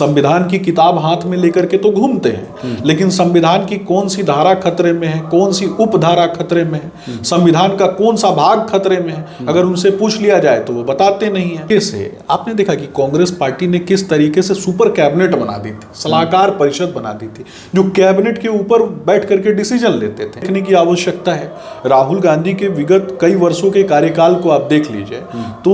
संविधान की किताब हाथ में लेकर के तो घूमते हैं, लेकिन संविधान की कौन सी धारा खतरे में है, कौन सी उपधारा खतरे में है, संविधान का कौन सा भाग खतरे में है, अगर उनसे पूछ लिया जाए तो वो बताते नहीं है। कैसे आपने देखा कि कांग्रेस पार्टी ने किस तरीके से सुपर कैबिनेट बना दी थी, सलाहकार परिषद बना दी थी, जो कैबिनेट के ऊपर बैठ करके डिसीजन लेते थे। देखने की आवश्यकता है। राहुल गांधी के विगत कई वर्षों के कार्यकाल को आप देख लीजिए तो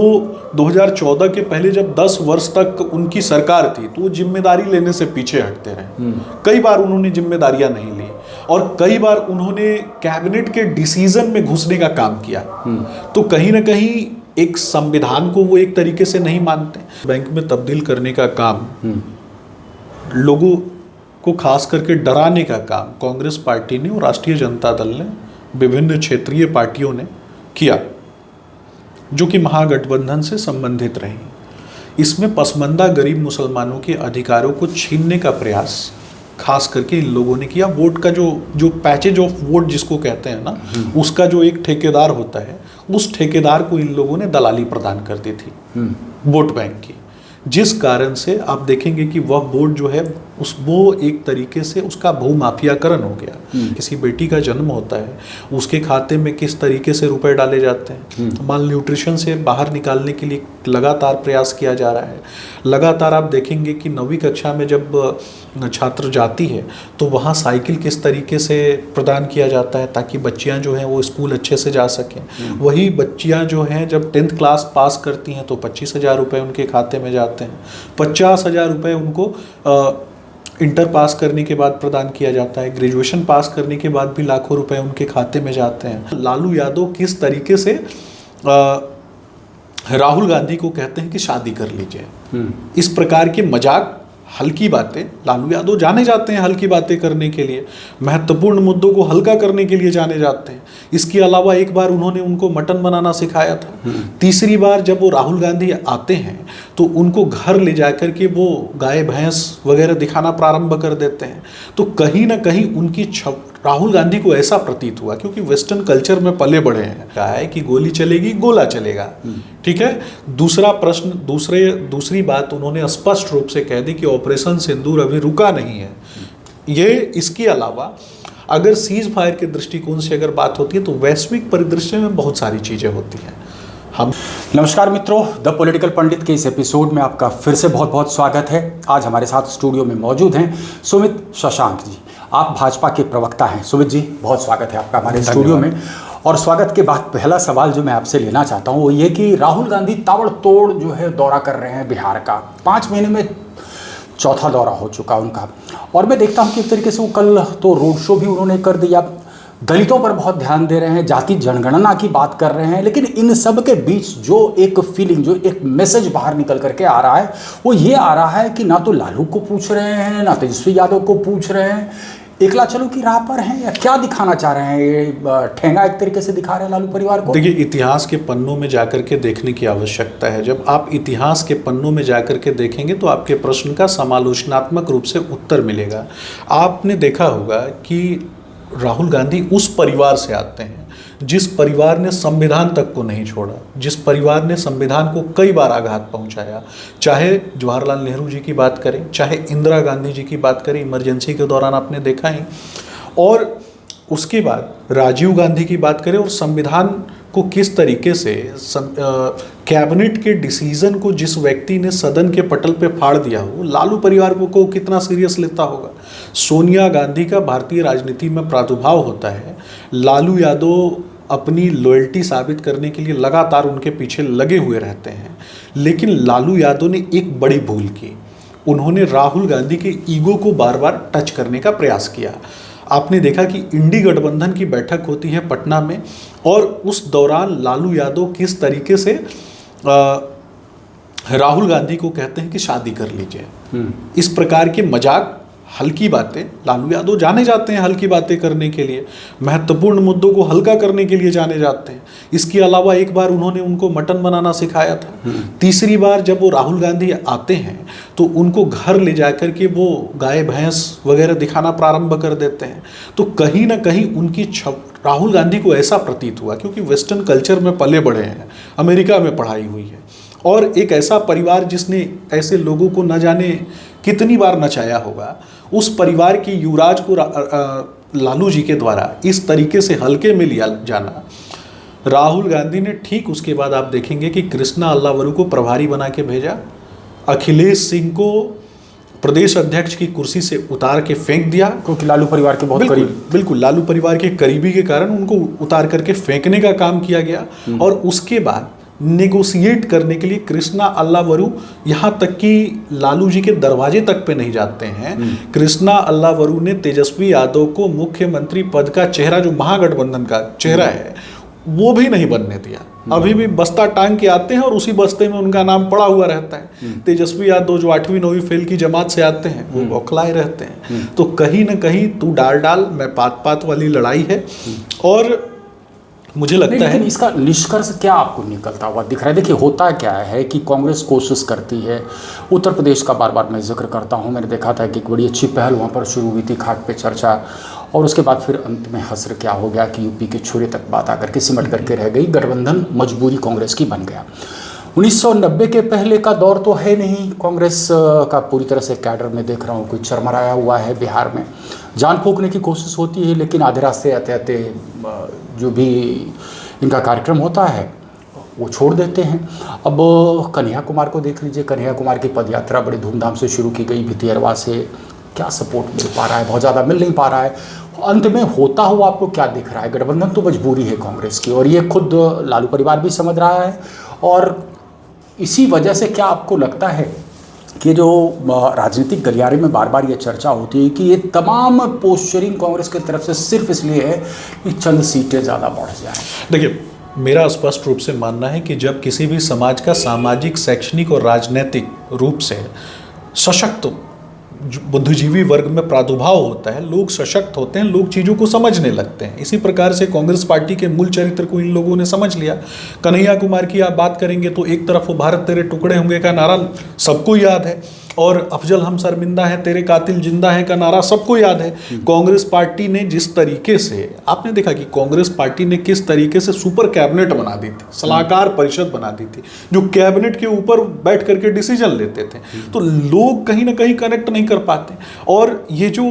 2014 के पहले जब 10 वर्ष तक उनकी सरकार थी तो वो जिम्मेदारी लेने से पीछे हटते रहे। कई बार उन्होंने जिम्मेदारियां नहीं ली और कई बार उन्होंने कैबिनेट के डिसीजन में घुसने का काम किया। तो कहीं ना कहीं एक संविधान को वो एक तरीके से नहीं मानते। बैंक में तब्दील करने का काम, लोगों को खास करके डराने का काम कांग्रेस पार्टी ने और राष्ट्रीय जनता दल ने, विभिन्न क्षेत्रीय पार्टियों ने किया, जो कि महागठबंधन से संबंधित रही। इसमें पसमानदा गरीब मुसलमानों के अधिकारों को छीनने का प्रयास खास करके इन लोगों ने किया। वोट का जो पैकेज ऑफ वोट जिसको कहते हैं ना, उसका जो एक ठेकेदार होता है, उस ठेकेदार को इन लोगों ने दलाली प्रदान कर दी थी वोट बैंक की, जिस कारण से आप देखेंगे कि वह वोट जो है वो एक तरीके से उसका भूमाफियाकरण हो गया। किसी बेटी का जन्म होता है, उसके खाते में किस तरीके से रुपए डाले जाते हैं, माल न्यूट्रिशन से बाहर निकालने के लिए लगातार प्रयास किया जा रहा है। लगातार आप देखेंगे कि 9वीं कक्षा में जब छात्र जाती है तो वहाँ साइकिल किस तरीके से प्रदान किया जाता है ताकि बच्चियाँ जो हैं वो स्कूल अच्छे से जा सकें। वही बच्चियाँ जो हैं जब 10th क्लास पास करती हैं तो 25,000 रुपये उनके खाते में जाते हैं। 50,000 रुपये उनको इंटर पास करने के बाद प्रदान किया जाता है। ग्रेजुएशन पास करने के बाद भी लाखों रुपए उनके खाते में जाते हैं। लालू यादव किस तरीके से राहुल गांधी को कहते हैं कि शादी कर लीजिए। इस प्रकार के मजाक, हल्की बातें, लालू यादव जाने जाते हैं हल्की बातें करने के लिए, महत्वपूर्ण मुद्दों को हल्का करने के लिए जाने जाते हैं। इसके अलावा एक बार उन्होंने उनको मटन बनाना सिखाया था। तीसरी बार जब वो राहुल गांधी आते हैं तो उनको घर ले जाकर के वो गाय भैंस वगैरह दिखाना प्रारंभ कर देते हैं। तो कहीं ना कहीं उनकी राहुल गांधी को ऐसा प्रतीत हुआ, क्योंकि वेस्टर्न कल्चर में पले बड़े हैं, कहा है कि गोली चलेगी गोला चलेगा, ठीक है। दूसरा प्रश्न, दूसरी बात उन्होंने स्पष्ट रूप से कह दी कि ऑपरेशन सिंदूर अभी रुका नहीं है। ये इसके अलावा अगर सीज फायर के दृष्टिकोण से अगर बात होती है तो वैश्विक परिदृश्य में बहुत सारी चीज़ें होती हैं। नमस्कार मित्रों, द पॉलिटिकल पंडित के इस एपिसोड में आपका फिर से बहुत बहुत स्वागत है। आज हमारे साथ स्टूडियो में मौजूद हैं सुमित शशांक जी। आप भाजपा के प्रवक्ता हैं। सुमित जी, बहुत स्वागत है आपका हमारे स्टूडियो में। और स्वागत के बाद पहला सवाल जो मैं आपसे लेना चाहता हूँ वो ये कि राहुल गांधी ताबड़तोड़ जो है दौरा कर रहे हैं बिहार का। 5 महीने में चौथा दौरा हो चुका उनका, और मैं देखता हूँ कि एक तरीके से वो कल तो रोड शो भी उन्होंने कर दिया, दलितों पर बहुत ध्यान दे रहे हैं, जाति जनगणना की बात कर रहे हैं। लेकिन इन सब के बीच जो एक फीलिंग, जो एक मैसेज बाहर निकल करके आ रहा है वो ये आ रहा है कि ना तो लालू को पूछ रहे हैं, ना तेजस्वी यादव को पूछ रहे हैं, एकला चलो की राह पर हैं, या क्या दिखाना चाह रहे हैं? ये ठेंगा एक तरीके से दिखा रहे हैं लालू परिवार को। देखिए, इतिहास के पन्नों में जाकर के देखने की आवश्यकता है। जब आप इतिहास के पन्नों में जाकर के देखेंगे तो आपके प्रश्न का समालोचनात्मक रूप से उत्तर मिलेगा। आपने देखा होगा कि राहुल गांधी उस परिवार से आते हैं जिस परिवार ने संविधान तक को नहीं छोड़ा, जिस परिवार ने संविधान को कई बार आघात पहुंचाया। चाहे जवाहरलाल नेहरू जी की बात करें, चाहे इंदिरा गांधी जी की बात करें, इमरजेंसी के दौरान आपने देखा ही, और उसके बाद राजीव गांधी की बात करें, और संविधान को किस तरीके से कैबिनेट के डिसीजन को जिस व्यक्ति ने सदन के पटल पे फाड़ दिया हो, लालू परिवार को कितना सीरियस लेता होगा। सोनिया गांधी का भारतीय राजनीति में प्रादुर्भाव होता है। लालू यादव अपनी लॉयल्टी साबित करने के लिए लगातार उनके पीछे लगे हुए रहते हैं, लेकिन लालू यादव ने एक बड़ी भूल की। उन्होंने राहुल गांधी के ईगो को बार बार टच करने का प्रयास किया। आपने देखा कि इंडी गठबंधन की बैठक होती है पटना में, और उस दौरान लालू यादव किस तरीके से राहुल गांधी को कहते हैं कि शादी कर लीजिए। इस प्रकार के मजाक, हल्की बातें, लालू यादव जाने जाते हैं हल्की बातें करने के लिए, महत्वपूर्ण मुद्दों को हल्का करने के लिए जाने जाते हैं। इसके अलावा एक बार उन्होंने उनको मटन बनाना सिखाया था। तीसरी बार जब वो राहुल गांधी आते हैं तो उनको घर ले जाकर के वो गाय भैंस वगैरह दिखाना प्रारंभ कर देते हैं। तो कहीं ना कहीं उनकी राहुल गांधी को ऐसा प्रतीत हुआ, क्योंकि वेस्टर्न कल्चर में पले बड़े हैं, अमेरिका में पढ़ाई हुई है, और एक ऐसा परिवार जिसने ऐसे लोगों को न जाने कितनी बार नचाया होगा। उस परिवार के युवराज को लालू जी के द्वारा इस तरीके से हल्के में लिया जाना, राहुल गांधी ने ठीक उसके बाद आप देखेंगे कि कृष्णा अल्लावरू को प्रभारी बना के भेजा, अखिलेश सिंह को प्रदेश अध्यक्ष की कुर्सी से उतार के फेंक दिया, क्योंकि लालू परिवार के बहुत बिल्कुल लालू परिवार के करीबी के कारण उनको उतार करके फेंकने का काम किया गया। और उसके बाद नेगोशिएट करने के लिए कृष्णा अल्लावरू, यहाँ तक कि लालू जी के दरवाजे तक पे नहीं जाते हैं, कृष्णा अल्लावरू ने तेजस्वी यादव को मुख्यमंत्री पद का चेहरा, जो महागठबंधन का चेहरा है, वो भी नहीं बनने दिया। अभी भी बस्ता टांग के आते हैं और उसी बस्ते में उनका नाम पड़ा हुआ रहता है। तेजस्वी यादव जो 8वीं 9वीं फेल की जमात से आते हैं, वो बौखलाए रहते हैं। तो कहीं ना कहीं तू डाल मैं पात वाली लड़ाई है। और मुझे लगता है इसका निष्कर्ष क्या आपको निकलता हुआ दिख रहा है? देखिए, होता क्या है कि कांग्रेस कोशिश करती है, उत्तर प्रदेश का बार बार मैं जिक्र करता हूं, मैंने देखा था कि एक बड़ी अच्छी पहल वहां पर शुरू हुई थी, खाट पे चर्चा, और उसके बाद फिर अंत में हसर क्या हो गया कि यूपी के छुरे तक बात आकर के सिमट करके रह गई। गठबंधन मजबूरी कांग्रेस की बन गया। 1990 के पहले का दौर तो है नहीं कांग्रेस का, पूरी तरह से कैडर में देख रहा हूँ कोई चरमराया हुआ है। बिहार में जान फूंकने की कोशिश होती है, लेकिन आधे रास्ते आते आते जो भी इनका कार्यक्रम होता है वो छोड़ देते हैं। अब कन्हैया कुमार को देख लीजिए, कन्हैया कुमार की पदयात्रा बड़ी धूमधाम से शुरू की गई भितियरवा से, क्या सपोर्ट मिल पा रहा है? बहुत ज़्यादा मिल नहीं पा रहा है। अंत में होता हुआ आपको क्या दिख रहा है? गठबंधन तो मजबूरी है कांग्रेस की, और ये खुद लालू परिवार भी समझ रहा है। और इसी वजह से क्या आपको लगता है कि जो राजनीतिक गलियारे में बार बार ये चर्चा होती है कि ये तमाम पोस्चरिंग कांग्रेस की तरफ से सिर्फ इसलिए है कि चंद सीटें ज़्यादा बढ़ जाएं? देखिए, मेरा स्पष्ट रूप से मानना है कि जब किसी भी समाज का सामाजिक, शैक्षणिक और राजनीतिक रूप से सशक्त बुद्धिजीवी वर्ग में प्रादुर्भाव होता है, लोग सशक्त होते हैं, लोग चीज़ों को समझने लगते हैं। इसी प्रकार से कांग्रेस पार्टी के मूल चरित्र को इन लोगों ने समझ लिया। कन्हैया कुमार की आप बात करेंगे तो एक तरफ वो भारत तेरे टुकड़े होंगे का नारा सबको याद है, और अफजल हम शर्मिंदा है तेरे कातिल जिंदा है का नारा सबको याद है। कांग्रेस पार्टी ने जिस तरीके से, आपने देखा कि कांग्रेस पार्टी ने किस तरीके से सुपर कैबिनेट बना दी थी, सलाहकार परिषद बना दी थी, जो कैबिनेट के ऊपर बैठ करके डिसीजन लेते थे। तो लोग कहीं ना कहीं कनेक्ट नहीं कर पाते। और ये जो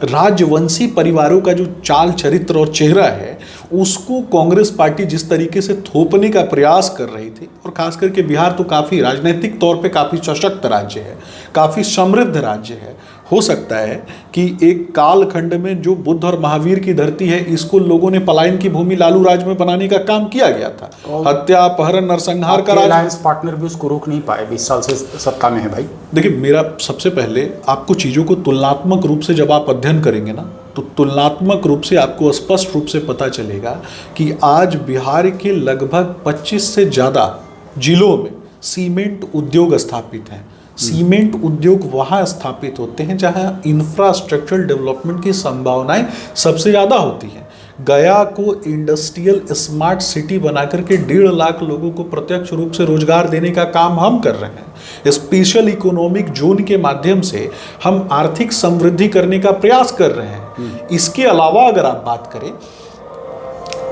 राजवंशी परिवारों का जो चाल चरित्र और चेहरा है, उसको कांग्रेस पार्टी जिस तरीके से थोपने का प्रयास कर रही थी, और खास करके बिहार तो काफ़ी राजनीतिक तौर पे काफ़ी सशक्त राज्य है, काफ़ी समृद्ध राज्य है। हो सकता है कि एक कालखंड में जो बुद्ध और महावीर की धरती है, इसको लोगों ने पलायन की भूमि लालू राज में बनाने का काम किया गया था। हत्या, अपहरण, नरसंहार का राज, पार्टनर भी उसको रोक नहीं पाए, 20 साल से सत्ता में है भाई। देखिए, मेरा सबसे पहले आपको चीज़ों को तुलनात्मक रूप से जब आप अध्ययन करेंगे ना, तो तुलनात्मक रूप से आपको स्पष्ट रूप से पता चलेगा कि आज बिहार के लगभग 25 से ज़्यादा जिलों में सीमेंट उद्योग स्थापित हैं। सीमेंट उद्योग वहाँ स्थापित होते हैं जहाँ इंफ्रास्ट्रक्चरल डेवलपमेंट की संभावनाएं सबसे ज़्यादा होती हैं। गया को इंडस्ट्रियल स्मार्ट सिटी बना करके 1.5 लाख लोगों को प्रत्यक्ष रूप से रोजगार देने का काम हम कर रहे हैं। स्पेशल इकोनॉमिक जोन के माध्यम से हम आर्थिक समृद्धि करने का प्रयास कर रहे हैं। इसके अलावा अगर आप बात करें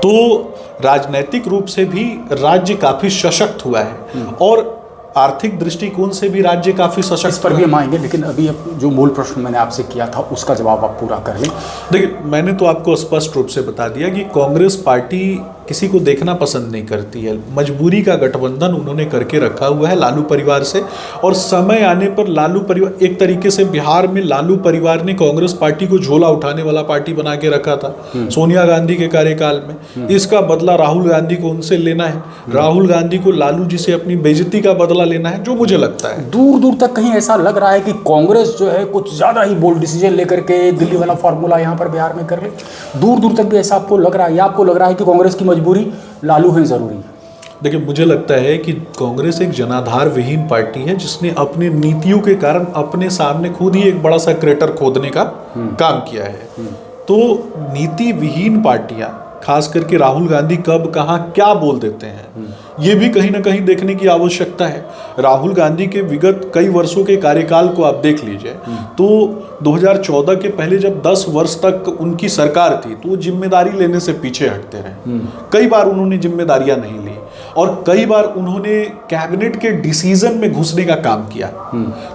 तो राजनीतिक रूप से भी राज्य काफ़ी सशक्त हुआ है, और आर्थिक दृष्टिकोण से भी राज्य काफ़ी सशक्त। इस पर भी हम आएंगे, लेकिन अभी जो मूल प्रश्न मैंने आपसे किया था उसका जवाब आप पूरा कर लें। देखिए, मैंने तो आपको स्पष्ट रूप से बता दिया कि कांग्रेस पार्टी किसी को देखना पसंद नहीं करती है। मजबूरी का गठबंधन उन्होंने करके रखा हुआ है लालू परिवार से, और समय आने पर लालू परिवार, एक तरीके से बिहार में लालू परिवार ने कांग्रेस पार्टी को झोला उठाने वाला पार्टी बना के रखा था सोनिया गांधी के कार्यकाल में। इसका बदला राहुल गांधी को उनसे लेना है, राहुल गांधी को लालू जी से अपनी बेइज्जती का बदला लेना है, जो मुझे लगता है दूर दूर तक कहीं ऐसा लग रहा है कि कांग्रेस जो है कुछ ज़्यादा ही बोल्ड डिसीजन लेकर के दिल्ली वाला फॉर्मूला यहाँ पर बिहार में कर ले। दूर दूर तक भी ऐसा आपको लग रहा है, या आपको लग रहा है कि कांग्रेस की मजबूरी लालू है ज़रूरी? देखिए, मुझे लगता है कि कांग्रेस एक जनाधार विहीन पार्टी है, जिसने अपनी नीतियों के कारण अपने सामने खुद ही एक बड़ा सा क्रेटर खोदने का काम किया है। तो नीति विहीन पार्टियां, खास करके राहुल गांधी कब कहाँ क्या बोल देते हैं, ये भी कहीं ना कहीं देखने की आवश्यकता है। राहुल गांधी के विगत कई वर्षों के कार्यकाल को आप देख लीजिए तो 2014 के पहले जब 10 वर्ष तक उनकी सरकार थी तो वो जिम्मेदारी लेने से पीछे हटते रहे। कई बार उन्होंने जिम्मेदारियां नहीं ली, और कई बार उन्होंने कैबिनेट के डिसीजन में घुसने का काम किया।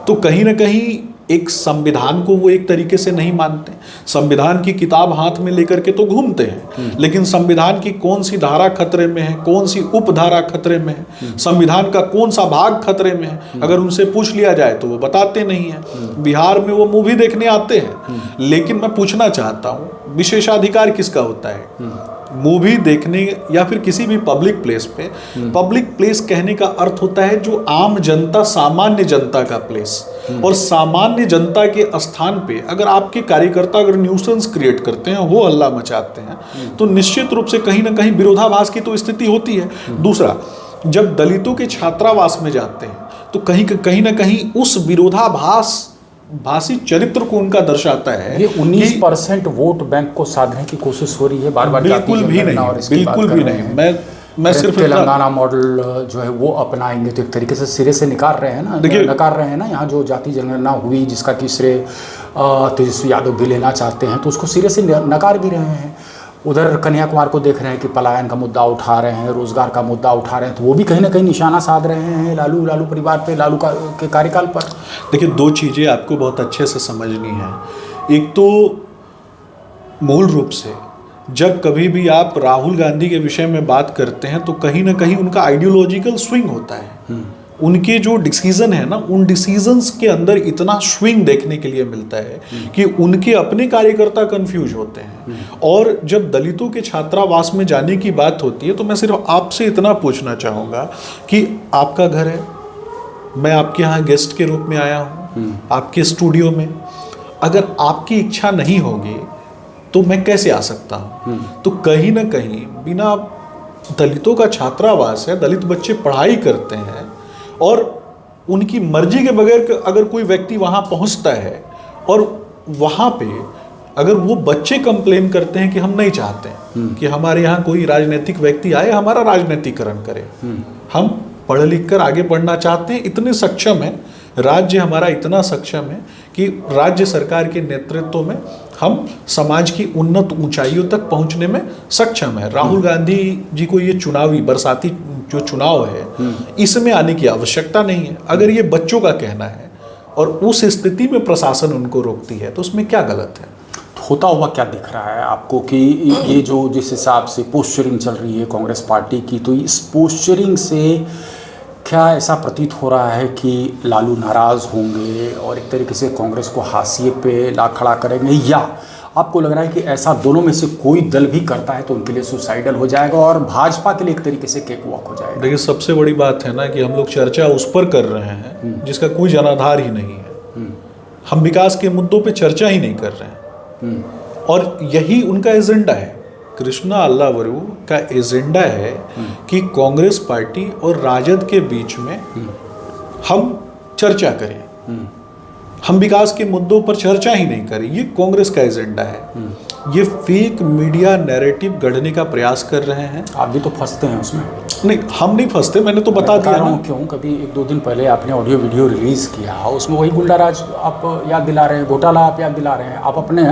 तो कहीं ना कहीं एक संविधान को वो एक तरीके से नहीं मानते। संविधान की किताब हाथ में लेकर के तो घूमते हैं, लेकिन संविधान की कौन सी धारा खतरे में है, कौन सी उपधारा खतरे में है, संविधान का कौन सा भाग खतरे में है, अगर उनसे पूछ लिया जाए तो वो बताते नहीं है। बिहार में वो मूवी देखने आते हैं, लेकिन मैं पूछना चाहता हूँ विशेषाधिकार किसका होता है? मूवी देखने या फिर किसी भी पब्लिक प्लेस पे, पब्लिक प्लेस कहने का अर्थ होता है जो आम जनता, सामान्य जनता का प्लेस। और सामान्य जनता के स्थान पे अगर आपके कार्यकर्ता अगर न्यूसेंस क्रिएट करते हैं, हो हल्ला मचाते हैं, तो निश्चित रूप से कहीं ना कहीं विरोधाभास की तो स्थिति होती है। दूसरा, जब दलितों के छात्रावास में जाते हैं तो कहीं ना कहीं उस भाषी चरित्र को उनका दर्शाता है। ये 19% वोट बैंक को साधने की कोशिश हो रही है बार बार। बिल्कुल भी नहीं। मैं सिर्फ तेलंगाना मॉडल जो है वो अपनाएंगे तो एक तरीके से सिरे से नकार रहे हैं ना। यहाँ जो जाति जनगणना हुई जिसका कि श्रेय तेजस्वी यादव भी लेना चाहते हैं, तो उसको सिरे से नकार भी रहे हैं। उधर कन्याकुमारी को देख रहे हैं कि पलायन का मुद्दा उठा रहे हैं, रोजगार का मुद्दा उठा रहे हैं, तो वो भी कहीं ना कहीं निशाना साध रहे हैं लालू परिवार पे, के कार्यकाल पर। देखिए, दो चीज़ें आपको बहुत अच्छे से समझनी है। एक तो मूल रूप से जब कभी भी आप राहुल गांधी के विषय में बात करते हैं तो कहीं ना कहीं उनका आइडियोलॉजिकल स्विंग होता है। उनके जो डिसीजन है ना, उन डिसीजंस के अंदर इतना स्विंग देखने के लिए मिलता है कि उनके अपने कार्यकर्ता कंफ्यूज होते हैं। और जब दलितों के छात्रावास में जाने की बात होती है तो मैं सिर्फ आपसे इतना पूछना चाहूँगा कि आपका घर है, मैं आपके यहाँ गेस्ट के रूप में आया हूँ आपके स्टूडियो में, अगर आपकी इच्छा नहीं होगी तो मैं कैसे आ सकता हूँ? तो कहीं ना कहीं बिना, दलितों का छात्रावास है, दलित बच्चे पढ़ाई करते हैं और उनकी मर्जी के बगैर अगर कोई व्यक्ति वहाँ पहुँचता है और वहाँ पे अगर वो बच्चे कंप्लेन करते हैं कि हम नहीं चाहते कि हमारे यहाँ कोई राजनीतिक व्यक्ति आए, हमारा राजनीतिकरण करे, हम पढ़ लिख कर आगे बढ़ना चाहते हैं, इतने सक्षम है, राज्य हमारा इतना सक्षम है कि राज्य सरकार के नेतृत्व में हम समाज की उन्नत ऊंचाइयों तक पहुंचने में सक्षम है। राहुल गांधी जी को ये चुनावी बरसाती जो चुनाव है इसमें आने की आवश्यकता नहीं है। अगर ये बच्चों का कहना है और उस स्थिति में प्रशासन उनको रोकती है तो उसमें क्या गलत है? होता हुआ क्या दिख रहा है आपको कि ये जो जिस हिसाब से पोस्चरिंग चल रही है कांग्रेस पार्टी की, तो इस पोस्चरिंग से क्या ऐसा प्रतीत हो रहा है कि लालू नाराज़ होंगे और एक तरीके से कांग्रेस को हाशिए पे ला खड़ा करेंगे, या आपको लग रहा है कि ऐसा दोनों में से कोई दल भी करता है तो उनके लिए सुसाइडल हो जाएगा और भाजपा के लिए एक तरीके से केक वॉक हो जाएगा? देखिए, सबसे बड़ी बात है ना कि हम लोग चर्चा उस पर कर रहे हैं जिसका कोई जनाधार ही नहीं है। हम विकास के मुद्दों पे चर्चा ही नहीं कर रहे हैं और यही उनका एजेंडा है। कृष्णा अल्लावरू का एजेंडा है कि कांग्रेस पार्टी और राजद के बीच में हम चर्चा करें, हम विकास के मुद्दों पर चर्चा ही नहीं करें। ये कांग्रेस का एजेंडा है। ये फेक मीडिया नैरेटिव गढ़ने का प्रयास कर रहे हैं। आप भी तो फंसते हैं उसमें? नहीं, हम नहीं फंसते, मैंने तो बता दिया ना। क्यों, कभी 1-2 दिन पहले आपने ऑडियो वीडियो रिलीज किया, उसमें वही गुंडाराज आप याद दिला रहे हैं, घोटाला आप याद दिला रहे हैं। आप अपने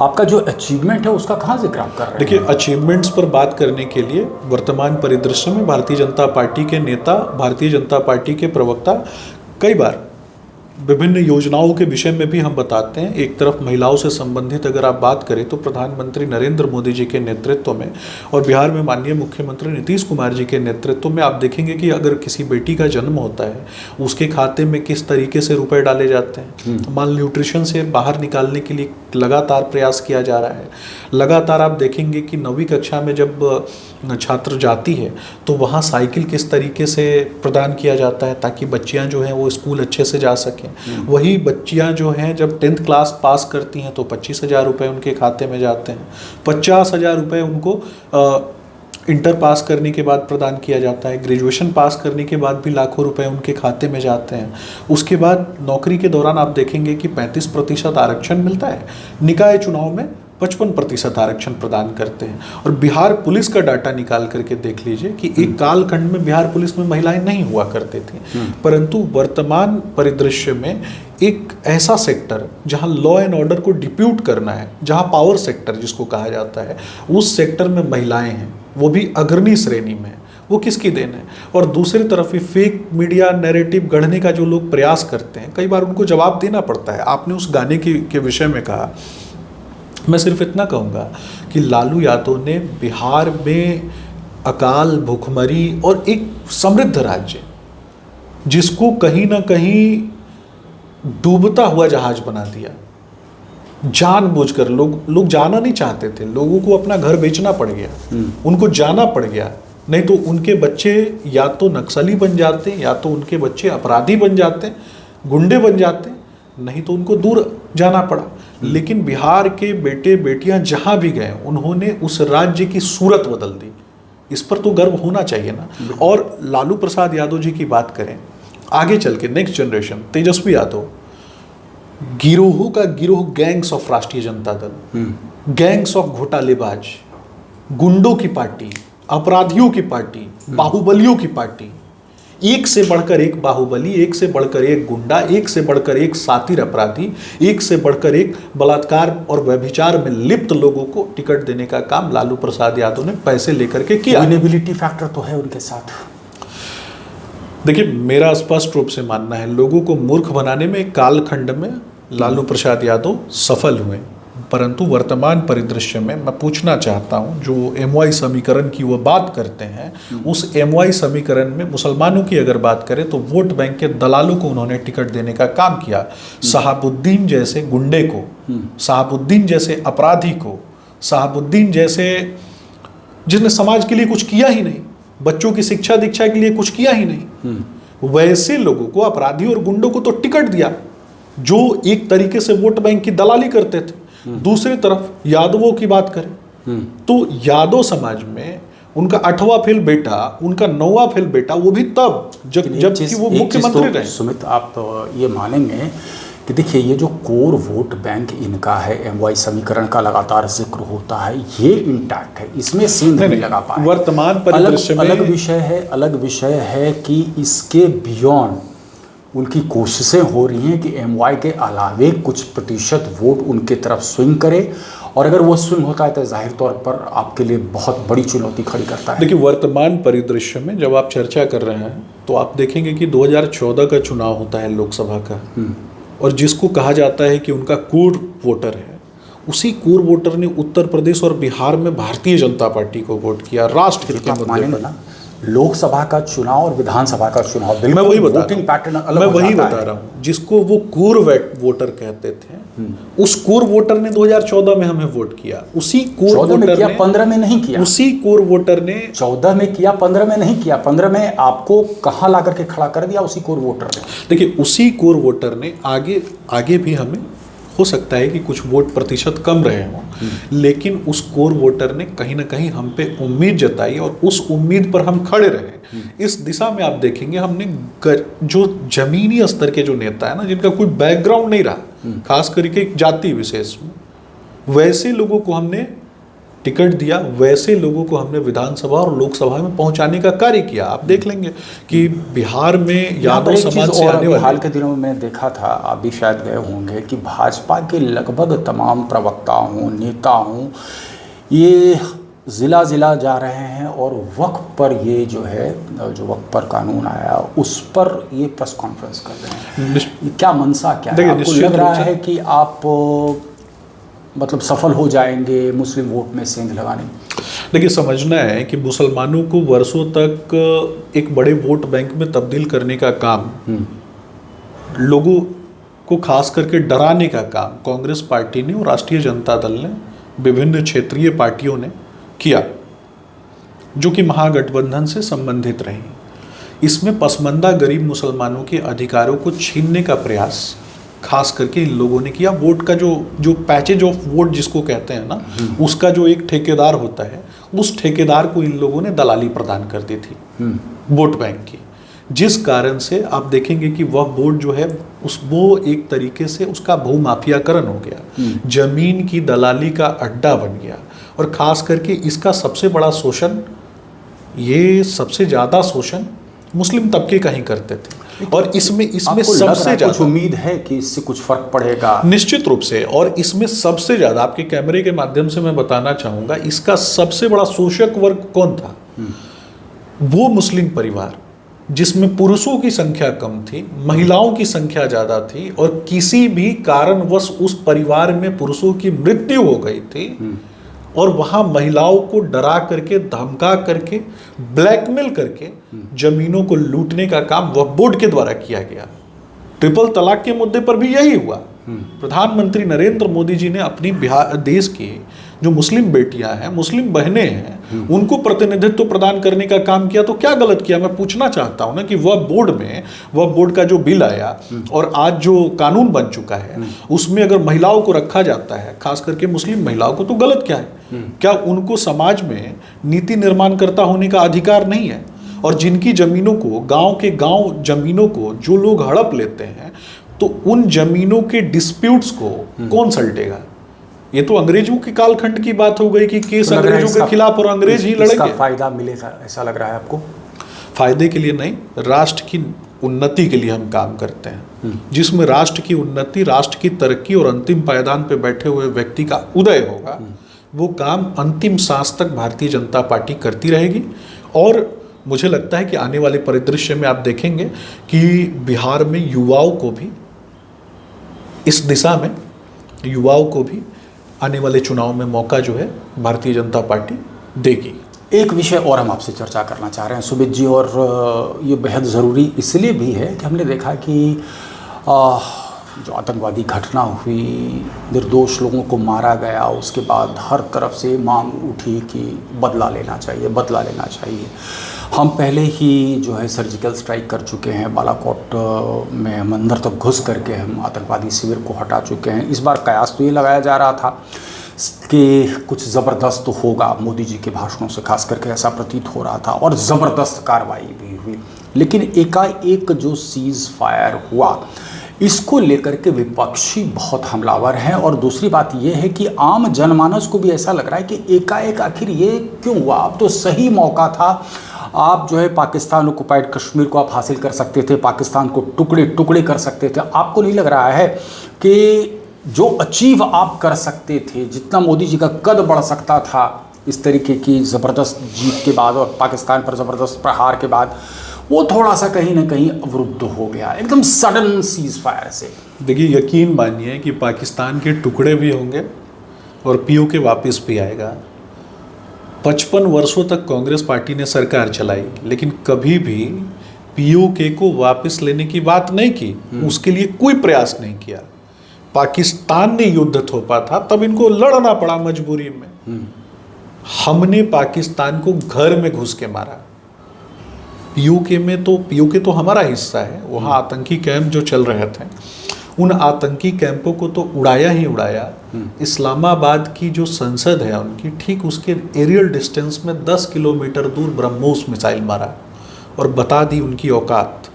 आपका जो अचीवमेंट है उसका कहाँ जिक्र आप कर रहे हैं? देखिए, अचीवमेंट्स पर बात करने के लिए वर्तमान परिदृश्य में भारतीय जनता पार्टी के नेता, भारतीय जनता पार्टी के प्रवक्ता कई बार विभिन्न योजनाओं के विषय में भी हम बताते हैं। एक तरफ महिलाओं से संबंधित अगर आप बात करें तो प्रधानमंत्री नरेंद्र मोदी जी के नेतृत्व में और बिहार में माननीय मुख्यमंत्री नीतीश कुमार जी के नेतृत्व में आप देखेंगे कि अगर किसी बेटी का जन्म होता है उसके खाते में किस तरीके से रुपए डाले जाते हैं। माल न्यूट्रिशन से बाहर निकालने के लिए लगातार प्रयास किया जा रहा है। लगातार आप देखेंगे कि 9वीं कक्षा में जब छात्र जाती है तो वहाँ साइकिल किस तरीके से प्रदान किया जाता है ताकि बच्चियाँ जो हैं वो स्कूल अच्छे से जा सकें। वही बच्चियाँ जो हैं जब 10th क्लास पास करती हैं तो 25,000 रुपये उनके खाते में जाते हैं। 50,000 रुपये उनको इंटर पास करने के बाद प्रदान किया जाता है। ग्रेजुएशन पास करने के बाद भी लाखों रुपए उनके खाते में जाते हैं। उसके बाद नौकरी के दौरान आप देखेंगे कि 35% आरक्षण मिलता है। निकाय चुनाव में 55% आरक्षण प्रदान करते हैं। और बिहार पुलिस का डाटा निकाल करके देख लीजिए कि एक कालखंड में बिहार पुलिस में महिलाएं नहीं हुआ करते थे, परंतु वर्तमान परिदृश्य में एक ऐसा सेक्टर जहां लॉ एंड ऑर्डर को डिप्यूट करना है, जहां पावर सेक्टर जिसको कहा जाता है, उस सेक्टर में महिलाएं हैं, वो भी अग्रणी श्रेणी में। वो किसकी देन है? और दूसरी तरफ ये फेक मीडिया नैरेटिव गढ़ने का जो लोग प्रयास करते हैं, कई बार उनको जवाब देना पड़ता है। आपने उस गाने के विषय में कहा, मैं सिर्फ इतना कहूँगा कि लालू यादव ने बिहार में अकाल, भूखमरी और एक समृद्ध राज्य जिसको कहीं ना कहीं डूबता हुआ जहाज बना दिया, जानबूझकर। लोग जाना नहीं चाहते थे, लोगों को अपना घर बेचना पड़ गया, उनको जाना पड़ गया, नहीं तो उनके बच्चे या तो नक्सली बन जाते, या तो उनके बच्चे अपराधी बन जाते, गुंडे बन जाते, नहीं तो उनको दूर जाना पड़ा। लेकिन बिहार के बेटे बेटियां जहां भी गए, उन्होंने उस राज्य की सूरत बदल दी। इस पर तो गर्व होना चाहिए ना। और लालू प्रसाद यादव जी की बात करें, आगे चल के नेक्स्ट जनरेशन, तेजस्वी यादव, गिरोहों का गिरोह, गैंग्स ऑफ राष्ट्रीय जनता दल, गैंग्स ऑफ घोटालेबाज, गुंडों की पार्टी, अपराधियों की पार्टी, बाहुबलियों की पार्टी, एक से बढ़कर एक बाहुबली, एक से बढ़कर एक गुंडा, एक से बढ़कर एक सातिर अपराधी, एक से बढ़कर एक बलात्कार और व्यभिचार में लिप्त लोगों को टिकट देने का काम लालू प्रसाद यादव ने पैसे लेकर के किया। विनेबिलिटी फैक्टर तो है उनके साथ। देखिए, मेरा स्पष्ट रूप से मानना है, लोगों को मूर्ख बनाने में एक कालखंड में लालू प्रसाद यादव सफल हुए, परंतु वर्तमान परिदृश्य में मैं पूछना चाहता हूं, जो MY समीकरण की वो बात करते हैं, उस MY समीकरण में मुसलमानों की अगर बात करें तो वोट बैंक के दलालों को उन्होंने टिकट देने का काम किया। शहाबुद्दीन जैसे गुंडे को, शहाबुद्दीन जैसे अपराधी को, शहाबुद्दीन जैसे जिसने समाज के लिए कुछ किया ही नहीं, बच्चों की शिक्षा दीक्षा के लिए कुछ किया ही नहीं, वैसे लोगों को, अपराधी और गुंडों को तो टिकट दिया जो एक तरीके से वोट बैंक की दलाली करते थे। दूसरी तरफ यादवों की बात करें तो यादव समाज में उनका 8वां फेल बेटा, उनका 9वां फेल बेटा, वो भी तब जबकि वो मुख्यमंत्री रहे। सुमित, आप तो ये मानेंगे कि देखिए, ये जो कोर वोट बैंक इनका है, MY समीकरण का लगातार जिक्र होता है, ये इंटैक्ट है, इसमें सेंध नहीं लगा पाए। वर्तमान परिदृश्य में अलग विषय है कि इसके बियॉन्ड उनकी कोशिशें हो रही हैं कि MY के अलावे कुछ प्रतिशत वोट उनके तरफ स्विंग करे, और अगर वो स्विंग होता है तो जाहिर तौर पर आपके लिए बहुत बड़ी चुनौती खड़ी करता है। देखिए, वर्तमान परिदृश्य में जब आप चर्चा कर रहे हैं तो आप देखेंगे कि 2014 का चुनाव होता है लोकसभा का, और जिसको कहा जाता है कि उनका कोर वोटर है, उसी कोर वोटर ने उत्तर प्रदेश और बिहार में भारतीय जनता पार्टी को वोट किया राष्ट्र हित के मुद्दे पर। लोकसभा का चुनाव और विधानसभा का चुनाव, मैं वही बता वोटिंग पैटर्न अलग मैं वही बता रहा हूँ, जिसको वो कोर वोटर कहते थे, उस कोर वोटर ने 2014 में हमें वोट किया। उसी कोर वोटर ने 15 में नहीं किया, उसी कोर वोटर ने 14 में किया, 15 में नहीं किया। 15 में आपको कहाँ ला करके खड़ा कर दिया उसी कोर वोटर ने। देखिए, उसी कोर वोटर ने आगे भी हमें हो सकता है कि कुछ वोट प्रतिशत कम रहे हों, लेकिन उस कोर वोटर ने कहीं ना कहीं हम पे उम्मीद जताई और उस उम्मीद पर हम खड़े रहे। इस दिशा में आप देखेंगे हमने जो जमीनी स्तर के जो नेता है ना, जिनका कोई बैकग्राउंड नहीं रहा, खास करके जाति विशेष में, वैसे लोगों को हमने टिकट दिया, वैसे लोगों को हमने विधानसभा और लोकसभा में पहुंचाने का कार्य किया। आप देख लेंगे कि बिहार में यादव समाज से आने वाले, हाल के दिनों में मैंने देखा था, आप भी शायद गए होंगे, कि भाजपा के लगभग तमाम प्रवक्ता हों, नेता हों, ये ज़िला जा रहे हैं और वक्फ पर, ये जो है, जो वक्फ पर कानून आया उस पर ये प्रेस कॉन्फ्रेंस कर रहे हैं। क्या मंशा क्या है? आपको लग रहा है कि आप मतलब सफल हो जाएंगे मुस्लिम वोट में सेंध लगाने? देखिए, समझना है कि मुसलमानों को वर्षों तक एक बड़े वोट बैंक में तब्दील करने का काम, लोगों को खास करके डराने का काम कांग्रेस पार्टी ने और राष्ट्रीय जनता दल ने, विभिन्न क्षेत्रीय पार्टियों ने किया, जो कि महागठबंधन से संबंधित रही। इसमें पसमंदा गरीब मुसलमानों के अधिकारों को छीनने का प्रयास खास करके इन लोगों ने किया। वोट का जो पैचेज ऑफ वोट जिसको कहते हैं ना, उसका जो एक ठेकेदार होता है, उस ठेकेदार को इन लोगों ने दलाली प्रदान कर दी थी वोट बैंक की, जिस कारण से आप देखेंगे कि वह वोट जो है वो एक तरीके से उसका भूमाफियाकरण हो गया, जमीन की दलाली का अड्डा बन गया। और खास करके इसका सबसे बड़ा शोषण, ये सबसे ज़्यादा शोषण मुस्लिम तबके का ही करते थे, और इसमें सबसे ज्यादा उम्मीद है कि इससे कुछ फर्क पड़ेगा, निश्चित रूप से। और इसमें सबसे ज्यादा, आपके कैमरे के माध्यम से मैं बताना चाहूंगा, इसका सबसे बड़ा शोषक वर्ग कौन था? वो मुस्लिम परिवार जिसमें पुरुषों की संख्या कम थी, महिलाओं की संख्या ज़्यादा थी और किसी भी कारणवश उस परिवार में पुरुषों की मृत्यु हो गई थी और वहाँ महिलाओं को डरा करके, धमका करके, ब्लैकमेल करके जमीनों को लूटने का काम वक्फ बोर्ड के द्वारा किया गया। ट्रिपल तलाक के मुद्दे पर भी यही हुआ। प्रधानमंत्री नरेंद्र मोदी जी ने अपनी बिहार देश की जो मुस्लिम बेटियां हैं, मुस्लिम बहनें हैं, उनको प्रतिनिधित्व प्रदान करने का काम किया। तो क्या गलत किया? मैं पूछना चाहता हूं ना कि वक्फ बोर्ड का जो बिल आया और आज जो कानून बन चुका है उसमें अगर महिलाओं को रखा जाता है, खास करके मुस्लिम महिलाओं को, तो गलत क्या है? क्या उनको समाज में नीति निर्माणकर्ता होने का अधिकार नहीं है? और जिनकी जमीनों को, गांव जमीनों को जो लोग हड़प लेते हैं, तो उन जमीनों के डिस्प्यूट्स को कौन सलटेगा? ये तो अंग्रेजों के कालखंड की बात हो गई कि केस तो अंग्रेजों के खिलाफ और अंग्रेज ही लड़ेंगे। इसका फायदा मिलेगा ऐसा लग रहा है आपको? फायदे के लिए नहीं, राष्ट्र की उन्नति के लिए हम काम करते हैं। जिसमें राष्ट्र की उन्नति, राष्ट्र की तरक्की और अंतिम पायदान पे बैठे हुए व्यक्ति का उदय होगा, वो काम अंतिम सांस तक भारतीय जनता पार्टी करती रहेगी। और मुझे लगता है कि आने वाले परिदृश्य में आप देखेंगे कि बिहार में युवाओं को भी, इस दिशा में युवाओं को भी आने वाले चुनाव में मौका जो है भारतीय जनता पार्टी देगी। एक विषय और हम आपसे चर्चा करना चाह रहे हैं सुमित जी, और ये बेहद ज़रूरी इसलिए भी है कि हमने देखा कि जो आतंकवादी घटना हुई, निर्दोष लोगों को मारा गया, उसके बाद हर तरफ से मांग उठी कि बदला लेना चाहिए, बदला लेना चाहिए। हम पहले ही जो है सर्जिकल स्ट्राइक कर चुके हैं, बालाकोट में हम अंदर तक घुस करके हम आतंकवादी शिविर को हटा चुके हैं। इस बार कयास तो ये लगाया जा रहा था कि कुछ ज़बरदस्त होगा, मोदी जी के भाषणों से खास करके ऐसा प्रतीत हो रहा था, और ज़बरदस्त कार्रवाई भी हुई। लेकिन एकाएक जो सीज़ फायर हुआ, इसको लेकर के विपक्षी बहुत हमलावर हैं। और दूसरी बात यह है कि आम जनमानस को भी ऐसा लग रहा है कि एकाएक आखिर ये क्यों हुआ? अब तो सही मौका था, आप जो है पाकिस्तान ऑक्युपाइड कश्मीर को आप हासिल कर सकते थे, पाकिस्तान को टुकड़े टुकड़े कर सकते थे। आपको नहीं लग रहा है कि जो अचीव आप कर सकते थे, जितना मोदी जी का कद बढ़ सकता था इस तरीके की ज़बरदस्त जीत के बाद और पाकिस्तान पर ज़बरदस्त प्रहार के बाद, वो थोड़ा सा कहीं ना कहीं अवरुद्ध हो गया एकदम सडन सीज फायर से? देखिए, यकीन मानिए कि पाकिस्तान के टुकड़े भी होंगे और पीओके वापस भी आएगा। 55 वर्षों तक कांग्रेस पार्टी ने सरकार चलाई, लेकिन कभी भी पीओके को वापस लेने की बात नहीं की, उसके लिए कोई प्रयास नहीं किया। पाकिस्तान ने युद्ध थोपा था, तब इनको लड़ना पड़ा मजबूरी में। हमने पाकिस्तान को घर में घुस के मारा। पीओके तो हमारा हिस्सा है, वहाँ आतंकी कैंप जो चल रहे थे, उन आतंकी कैंपों को तो उड़ाया ही उड़ाया। इस्लामाबाद की जो संसद है उनकी, ठीक उसके एरियल डिस्टेंस में 10 किलोमीटर दूर ब्रह्मोस मिसाइल मारा और बता दी उनकी औकात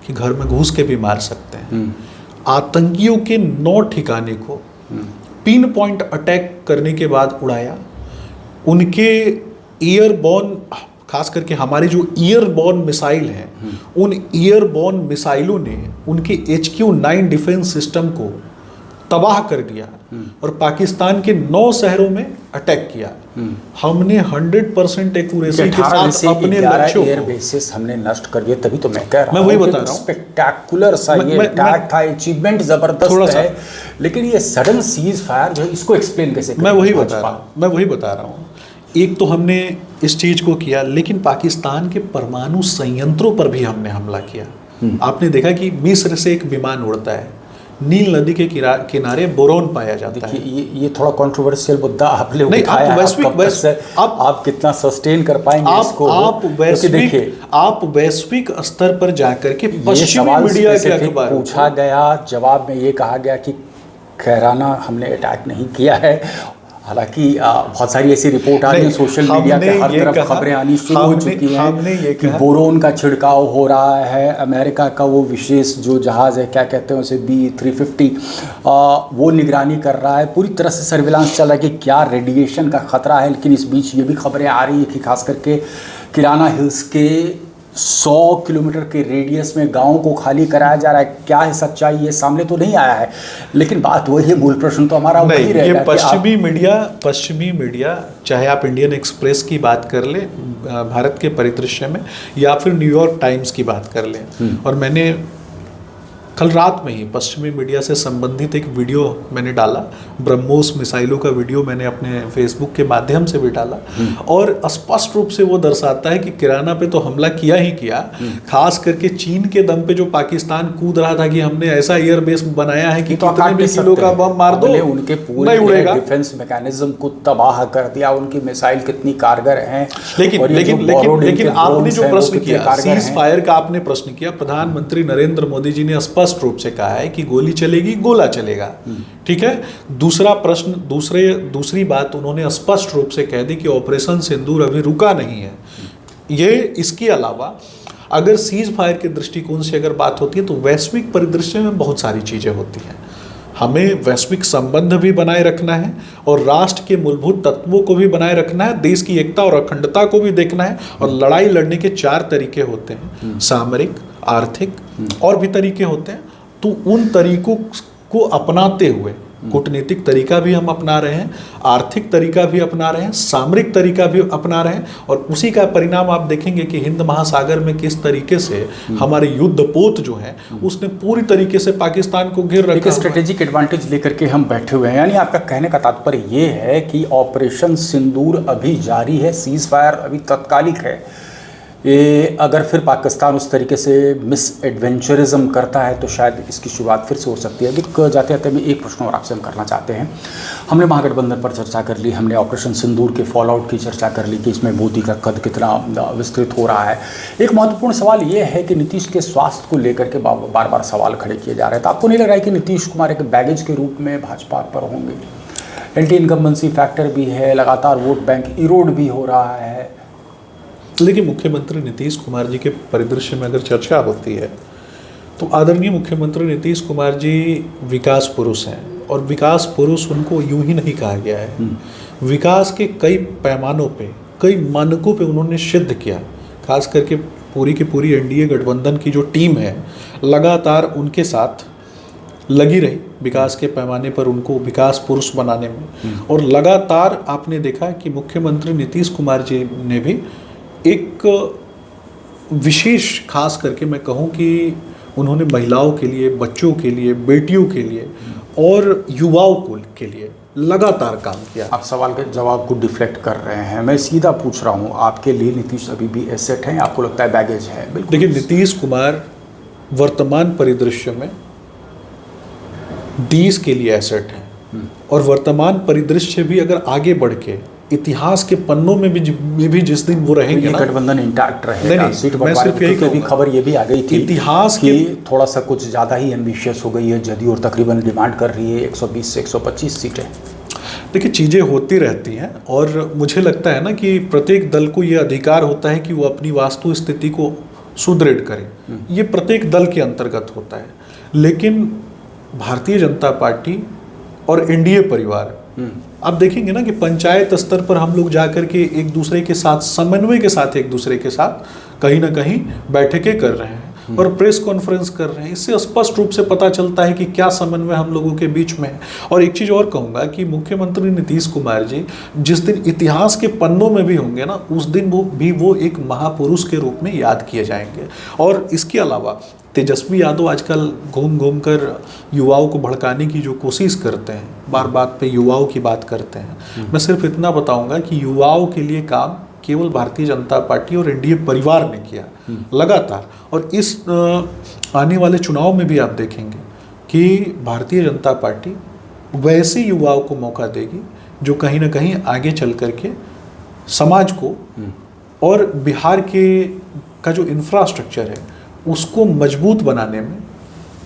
कि घर में घुस के भी मार सकते हैं। आतंकियों के 9 ठिकाने को पिन पॉइंट अटैक करने के बाद उड़ाया। उनके एयरबॉर्न, खास करके हमारी जो एयरबॉर्न मिसाइल हैं, उन एयरबॉर्न मिसाइलों ने उनके HQ-9 डिफेंस सिस्टम को तबाह कर दिया और पाकिस्तान के 9 शहरों में अटैक किया। हमने 100% एक्यूरेसी के साथ अपने लक्ष्यों एयर बेसिस हमने नष्ट कर दिए। तभी तो मैं कह रहा हूं, मैं वही बता रहा हूं, स्पेक्टेकुलर सा ये अटैक था, अचीवमेंट जबरदस्त है। लेकिन ये सडन सीज फायर जो है, इसको एक्सप्लेन कैसे करें? मैं वही बता रहा हूँ। एक तो हमने इस चीज़ को किया, लेकिन पाकिस्तान के परमाणु संयंत्रों पर भी हमने हमला किया। आपने देखा कि मिस्र से एक विमान उड़ता है, नील नदी के किनारे बोरोन पाया जाता है। ये थोड़ा कंट्रोवर्शियल मुद्दा आपने उठाया है। आप कितना सस्टेन कर पाएंगे इसको? आप वैश्विक स्तर पर जाकर के पश्चिमी मीडिया के अखबार पूछा गया, जवाब में ये कहा गया कि खैराना हमने अटैक नहीं किया है। हालांकि बहुत सारी ऐसी रिपोर्ट आ रही है, सोशल मीडिया पे हर तरफ खबरें आनी शुरू हो चुकी हैं कि बोरोन का छिड़काव हो रहा है। अमेरिका का वो विशेष जो जहाज़ है, क्या कहते हैं उसे, B-350, वो निगरानी कर रहा है। पूरी तरह से सर्विलांस चल रहा है कि क्या रेडिएशन का ख़तरा है। लेकिन इस बीच ये भी खबरें आ रही है कि खास करके किराना हिल्स के 100 किलोमीटर के रेडियस में गाँव को खाली कराया जा रहा है। क्या है सच्चाई, ये सामने तो नहीं आया है, लेकिन बात वही है, मूल प्रश्न तो हमारा वही रहेगा। ये पश्चिमी मीडिया चाहे आप इंडियन एक्सप्रेस की बात कर ले भारत के परिदृश्य में, या फिर न्यूयॉर्क टाइम्स की बात कर लें, और मैंने कल रात में ही पश्चिमी मीडिया से संबंधित एक वीडियो मैंने डाला, ब्रह्मोस मिसाइलों का वीडियो मैंने अपने फेसबुक के माध्यम से भी डाला, और स्पष्ट रूप से वो दर्शाता है कि किराना पे तो हमला किया ही किया, खास करके चीन के दम पे जो पाकिस्तान कूद रहा था कि हमने ऐसा एयरबेस बनाया है कि तो कितने भी किलो का बम मार दो उनके पूरे डिफेंस मैकेनिज्म को तबाह कर दिया, उनकी मिसाइल कितनी कारगर हैं। लेकिन आपने जो प्रश्न किया, सीज फायर का आपने प्रश्न किया, प्रधानमंत्री नरेंद्र मोदी जी ने स्पष्ट रूप से कहा है कि गोली चलेगी, गोला चलेगा, ठीक है। दूसरा प्रश्न, दूसरी बात उन्होंने स्पष्ट रूप से कह दी कि ऑपरेशन सिंदूर अभी रुका नहीं है। ये इसके अलावा अगर सीज फायर के दृष्टिकोण से अगर बात होती है तो वैश्विक परिदृश्य में बहुत सारी चीजें होती हैं। हमें वैश्विक संबंध भी बनाए रखना है और राष्ट्र के मूलभूत तत्वों को भी बनाए रखना है, देश की एकता और अखंडता को भी देखना है। और लड़ाई लड़ने के 4 तरीके होते हैं, सामरिक, आर्थिक और भी तरीके होते हैं। तो उन तरीकों को अपनाते हुए कूटनीतिक तरीका भी हम अपना रहे हैं, आर्थिक तरीका भी अपना रहे हैं, सामरिक तरीका भी अपना रहे हैं, और उसी का परिणाम आप देखेंगे कि हिंद महासागर में किस तरीके से हमारे युद्धपोत जो है उसने पूरी तरीके से पाकिस्तान को घेर रखा। एक स्ट्रेटेजिक एडवांटेज लेकर के हम बैठे हुए हैं। यानी आपका कहने का तात्पर्य ये है कि ऑपरेशन सिंदूर अभी जारी है, सीज फायर अभी तत्कालिक है। ये अगर फिर पाकिस्तान उस तरीके से मिस एडवेंचरिज्म करता है तो शायद इसकी शुरुआत फिर से हो सकती है। कि जाते जाते में एक प्रश्न और आपसे हम करना चाहते हैं। हमने महागठबंधन पर चर्चा कर ली, हमने ऑपरेशन सिंदूर के फॉल आउट की चर्चा कर ली कि इसमें मोदी का कद कितना विस्तृत हो रहा है। एक महत्वपूर्ण सवाल ये है कि नीतीश के स्वास्थ्य को लेकर के बार बार सवाल खड़े किए जा रहे हैं। तो आपको नहीं लग रहा है कि नीतीश कुमार एक बैगेज के रूप में भाजपा पर होंगे? एंटी इनकम्बेंसी फैक्टर भी है, लगातार वोट बैंक इरोड भी हो रहा है। लेकिन मुख्यमंत्री नीतीश कुमार जी के परिदृश्य में अगर चर्चा होती है तो आदरणीय मुख्यमंत्री नीतीश कुमार जी विकास पुरुष हैं, और विकास पुरुष उनको यूं ही नहीं कहा गया है। विकास के कई पैमानों पे, कई मानकों पे उन्होंने सिद्ध किया। खास करके पूरी की पूरी एनडीए गठबंधन की जो टीम है लगातार उनके साथ लगी रही विकास के पैमाने पर उनको विकास पुरुष बनाने में। और लगातार आपने देखा कि मुख्यमंत्री नीतीश कुमार जी ने भी एक विशेष, खास करके मैं कहूँ कि उन्होंने महिलाओं के लिए, बच्चों के लिए, बेटियों के लिए और युवाओं के लिए लगातार काम किया। आप सवाल के जवाब को डिफ्लेक्ट कर रहे हैं, मैं सीधा पूछ रहा हूँ, आपके लिए नीतीश अभी भी एसेट है, आपको लगता है बैगेज है? बिल्कुल। देखिए, नीतीश कुमार वर्तमान परिदृश्य में देश के लिए एसेट है, और वर्तमान परिदृश्य भी अगर आगे बढ़ के इतिहास के पन्नों में भी जिस दिन वो रहेंगे ना, गठबंधन इंटैक्ट रहेगा। नहीं, सीट मैं सिर्फ यही भी खबर ये भी आ गई थी इतिहास कि थोड़ा सा कुछ ज़्यादा ही एम्बिशियस हो गई है जदयू, और तकरीबन डिमांड कर रही है 120 से 125 सीटें। देखिए, चीज़ें होती रहती हैं, और मुझे लगता है ना कि प्रत्येक दल को ये अधिकार होता है कि वो अपनी वास्तु स्थिति को सुदृढ़ करे। ये प्रत्येक दल के अंतर्गत होता है। लेकिन भारतीय जनता पार्टी और एनडीए परिवार, आप देखेंगे ना कि पंचायत स्तर पर हम लोग जाकर के एक दूसरे के साथ समन्वय के साथ एक दूसरे के साथ कहीं ना कहीं बैठकें कर रहे हैं और प्रेस कॉन्फ्रेंस कर रहे हैं। इससे स्पष्ट रूप से पता चलता है कि क्या समन्वय हम लोगों के बीच में है। और एक चीज़ और कहूँगा कि मुख्यमंत्री नीतीश कुमार जी जिस दिन इतिहास के पन्नों में भी होंगे ना, उस दिन वो एक महापुरुष के रूप में याद किए जाएंगे। और इसके अलावा तेजस्वी यादव आजकल घूम घूम कर युवाओं को भड़काने की जो कोशिश करते हैं, बार बात पे युवाओं की बात करते हैं। मैं सिर्फ इतना बताऊंगा कि युवाओं के लिए काम केवल भारतीय जनता पार्टी और एनडीए परिवार ने किया लगातार। और इस आने वाले चुनाव में भी आप देखेंगे कि भारतीय जनता पार्टी वैसे युवाओं को मौका देगी जो कहीं ना कहीं आगे चल करके समाज को और बिहार का जो इंफ्रास्ट्रक्चर है उसको मजबूत बनाने में,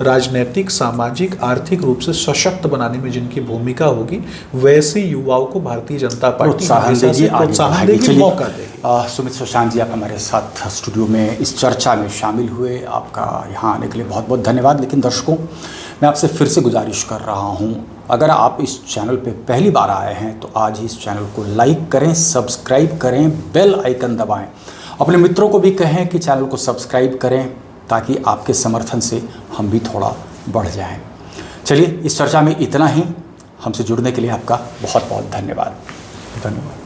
राजनीतिक, सामाजिक, आर्थिक रूप से सशक्त बनाने में जिनकी भूमिका होगी, वैसे युवाओं को भारतीय जनता पार्टी प्रोत्साहन देगी, मौका देगी। सुमित शशांक जी, आप हमारे साथ स्टूडियो में इस चर्चा में शामिल हुए, आपका यहाँ आने के लिए बहुत बहुत धन्यवाद। लेकिन दर्शकों, मैं आपसे फिर से गुजारिश कर रहा हूँ, अगर आप इस चैनल पे पहली बार आए हैं तो आज ही इस चैनल को लाइक करें, सब्सक्राइब करें, बेल आइकन दबाएं। अपने मित्रों को भी कहें कि चैनल को सब्सक्राइब करें ताकि आपके समर्थन से हम भी थोड़ा बढ़ जाएं। चलिए, इस चर्चा में इतना ही। हमसे जुड़ने के लिए आपका बहुत बहुत धन्यवाद।